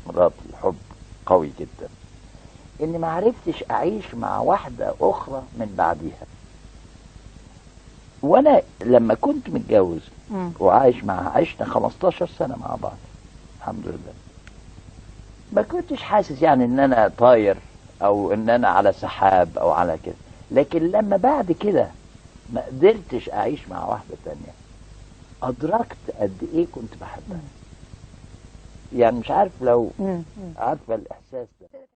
مرات الحب قوي جدا، اني ما عرفتش اعيش مع واحدة اخرى من بعديها. وانا لما كنت متجوز وعايش معها، عشنا 15 سنة مع بعض الحمد لله، ما كنتش حاسس يعني ان انا طاير او ان انا على سحاب او على كده. لكن لما بعد كده ما قدرتش اعيش مع واحدة تانية، ادركت قد ايه كنت بحبها. يعني مش عارف لو عارفة الاحساس ده.